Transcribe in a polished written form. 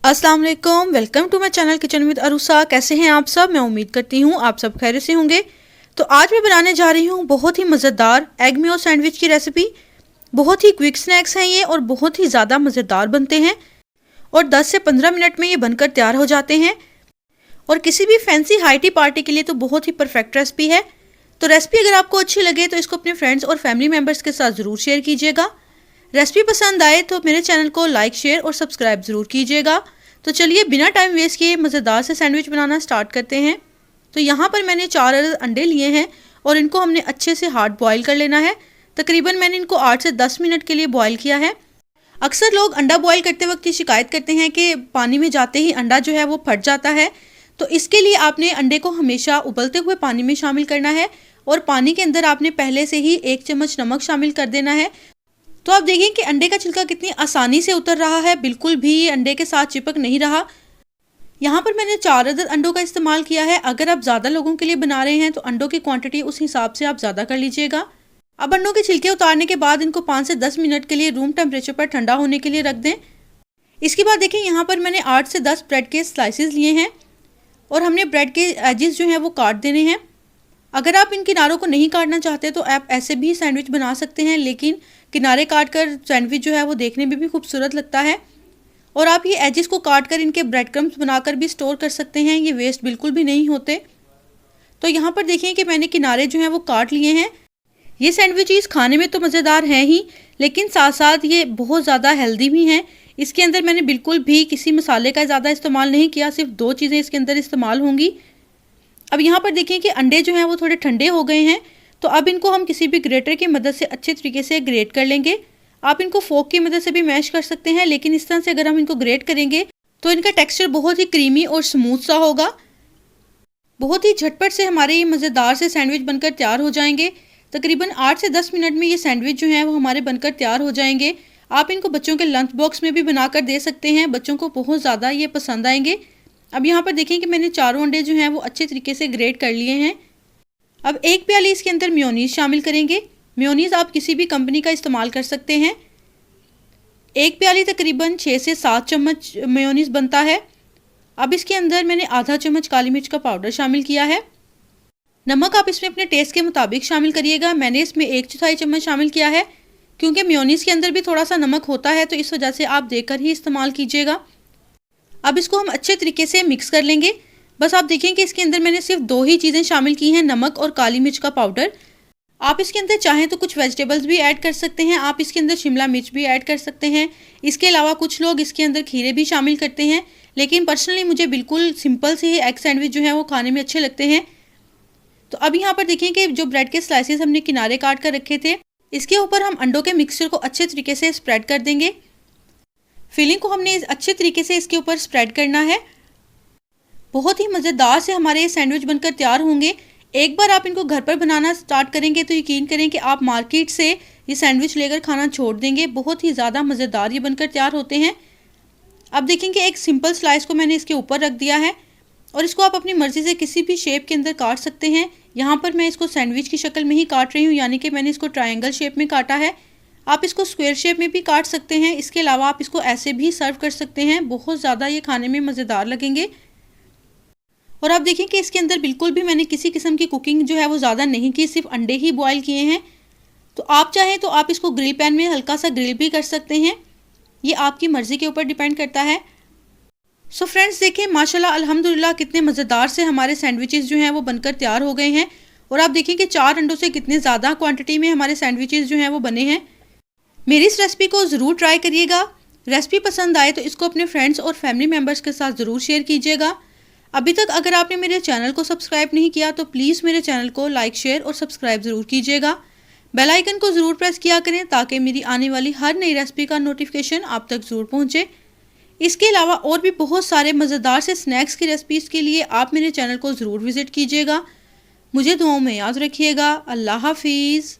अस्सलाम वालेकुम, welcome to my channel kitchen with Arusa. कैसे हैं आप सब? मैं उम्मीद करती हूँ आप सब खैरियत से होंगे। तो आज मैं बनाने जा रही हूँ बहुत ही मज़ेदार एग मेयो सैंडविच की रेसिपी। बहुत ही क्विक स्नैक्स हैं ये और बहुत ही ज़्यादा मज़ेदार बनते हैं और 10 से 15 मिनट में ये बनकर तैयार हो जाते हैं और किसी भी फैंसी हाई टी पार्टी के लिए तो बहुत ही परफेक्ट रेसिपी है। तो रेसिपी अगर आपको अच्छी लगे तो इसको अपने फ्रेंड्स और फैमिली मेम्बर्स के साथ ज़रूर शेयर कीजिएगा। रेसिपी पसंद आए तो मेरे चैनल को लाइक, शेयर और सब्सक्राइब ज़रूर कीजिएगा। तो चलिए बिना टाइम वेस्ट किए मज़ेदार से सैंडविच बनाना स्टार्ट करते हैं। तो यहाँ पर मैंने 4 अंडे लिए हैं और इनको हमने अच्छे से हार्ड बॉयल कर लेना है। तकरीबन मैंने इनको 8 से 10 मिनट के लिए बॉयल किया है। अक्सर लोग अंडा बॉयल करते वक्त ये शिकायत करते हैं कि पानी में जाते ही अंडा जो है वो फट जाता है। तो इसके लिए आपने अंडे को हमेशा उबलते हुए पानी में शामिल करना है और पानी के अंदर आपने पहले से ही 1 चम्मच नमक शामिल कर देना है। तो आप देखिए कि अंडे का छिलका कितनी आसानी से उतर रहा है, बिल्कुल भी अंडे के साथ चिपक नहीं रहा। यहाँ पर मैंने 4 अंडों का इस्तेमाल किया है। अगर आप ज़्यादा लोगों के लिए बना रहे हैं तो अंडों की क्वांटिटी उस हिसाब से आप ज़्यादा कर लीजिएगा। अब अंडों के छिलके उतारने के बाद इनको 5 से 10 मिनट के लिए रूम टेम्परेचर पर ठंडा होने के लिए रख दें। इसके बाद देखिए यहाँ पर मैंने 8 से 10 ब्रेड के स्लाइसेस लिए हैं और हमने ब्रेड के एजेस जो हैं वो काट देने हैं। अगर आप इन किनारों को नहीं काटना चाहते तो आप ऐसे भी सैंडविच बना सकते हैं, लेकिन किनारे काट कर सैंडविच जो है वो देखने में भी खूबसूरत लगता है। और आप ये एजेस को काट कर इनके ब्रेड क्रम्स बनाकर भी स्टोर कर सकते हैं, ये वेस्ट बिल्कुल भी नहीं होते। तो यहाँ पर देखिए कि मैंने किनारे जो हैं वो काट लिए हैं। ये सैंडविचेस खाने में तो मज़ेदार हैं ही, लेकिन साथ साथ ये बहुत ज़्यादा हेल्दी भी हैं। इसके अंदर मैंने बिल्कुल भी किसी मसाले का ज़्यादा इस्तेमाल नहीं किया, सिर्फ 2 चीज़ें इसके अंदर इस्तेमाल होंगी। अब यहाँ पर देखिए कि अंडे जो हैं वो थोड़े ठंडे हो गए हैं। तो अब इनको हम किसी भी ग्रेटर की मदद से अच्छे तरीके से ग्रेट कर लेंगे। आप इनको फोक की मदद से भी मैश कर सकते हैं, लेकिन इस तरह से अगर हम इनको ग्रेट करेंगे तो इनका टेक्सचर बहुत ही क्रीमी और स्मूथ सा होगा। बहुत ही झटपट से हमारे ये मज़ेदार से सैंडविच बनकर तैयार हो जाएंगे। तकरीबन 8 से 10 मिनट में ये सैंडविच जो हैं वो हमारे बनकर तैयार हो जाएंगे। आप इनको बच्चों के लंच बॉक्स में भी बनाकर दे सकते हैं, बच्चों को बहुत ज़्यादा ये पसंद आएंगे। अब यहाँ पर देखें कि मैंने 4 अंडे जो हैं वो अच्छे तरीके से ग्रेट कर लिए हैं। अब 1 प्याली इसके अंदर मेयोनीज़ शामिल करेंगे। मेयोनीज़ आप किसी भी कंपनी का इस्तेमाल कर सकते हैं। 1 प्याली तकरीबन 6 से 7 चम्मच मेयोनीज़ बनता है। अब इसके अंदर मैंने आधा चम्मच काली मिर्च का पाउडर शामिल किया है। नमक आप इसमें अपने टेस्ट के मुताबिक शामिल करिएगा। मैंने इसमें 1/4 चम्मच शामिल किया है, क्योंकि मेयोनीज़ के अंदर भी थोड़ा सा नमक होता है, तो इस वजह से आप देखकर ही इस्तेमाल कीजिएगा। अब इसको हम अच्छे तरीके से मिक्स कर लेंगे। बस आप देखें कि इसके अंदर मैंने सिर्फ 2 ही चीज़ें शामिल की हैं, नमक और काली मिर्च का पाउडर। आप इसके अंदर चाहें तो कुछ वेजिटेबल्स भी ऐड कर सकते हैं। आप इसके अंदर शिमला मिर्च भी ऐड कर सकते हैं। इसके अलावा कुछ लोग इसके अंदर खीरे भी शामिल करते हैं, लेकिन पर्सनली मुझे बिल्कुल सिंपल से ही एग सैंडविच जो है वो खाने में अच्छे लगते हैं। तो अब यहाँ पर देखें कि जो ब्रेड के स्लाइसेस हमने किनारे काट कर रखे थे, इसके ऊपर हम अंडों के मिक्सचर को अच्छे तरीके से स्प्रेड कर देंगे। फिलिंग को हमने अच्छे तरीके से इसके ऊपर स्प्रेड करना है। बहुत ही मज़ेदार से हमारे ये सैंडविच बनकर तैयार होंगे। एक बार आप इनको घर पर बनाना स्टार्ट करेंगे तो यकीन करें कि आप मार्केट से ये सैंडविच लेकर खाना छोड़ देंगे। बहुत ही ज़्यादा मज़ेदार ये बनकर तैयार होते हैं। अब देखेंगे एक सिंपल स्लाइस को मैंने इसके ऊपर रख दिया है और इसको आप अपनी मर्ज़ी से किसी भी शेप के अंदर काट सकते हैं। यहाँ पर मैं इसको सैंडविच की शक्ल में ही काट रही हूँ, यानी कि मैंने इसको ट्रायंगल शेप में काटा है। आप इसको स्क्वायर शेप में भी काट सकते हैं। इसके अलावा आप इसको ऐसे भी सर्व कर सकते हैं। बहुत ज़्यादा ये खाने में मज़ेदार लगेंगे। और आप देखें कि इसके अंदर बिल्कुल भी मैंने किसी किस्म की कुकिंग जो है वो ज़्यादा नहीं की, सिर्फ अंडे ही बॉयल किए हैं। तो आप चाहें तो आप इसको ग्रिल पैन में हल्का सा ग्रिल भी कर सकते हैं, ये आपकी मर्ज़ी के ऊपर डिपेंड करता है। सो फ्रेंड्स देखें माशाल्लाह अल्हम्दुलिल्लाह कितने मज़ेदार से हमारे सैंडविचेस जो हैं वो बनकर तैयार हो गए हैं। और आप देखें कि 4 अंडों से कितने ज़्यादा क्वान्टिटी में हमारे सैंडविचेस जो हैं वो बने हैं। मेरी इस रेसिपी को ज़रूर ट्राई करिएगा। रेसिपी पसंद आए तो इसको अपने फ्रेंड्स और फैमिली मेम्बर्स के साथ ज़रूर शेयर कीजिएगा। अभी तक अगर आपने मेरे चैनल को सब्सक्राइब नहीं किया तो प्लीज़ मेरे चैनल को लाइक, शेयर और सब्सक्राइब ज़रूर कीजिएगा। बेल आइकन को ज़रूर प्रेस किया करें ताकि मेरी आने वाली हर नई रेसिपी का नोटिफिकेशन आप तक ज़रूर पहुँचे। इसके अलावा और भी बहुत सारे मज़ेदार से स्नैक्स की रेसिपीज़ के लिए आप मेरे चैनल को ज़रूर विज़िट कीजिएगा। मुझे दुआओं में याद रखिएगा। अल्लाह हाफिज़।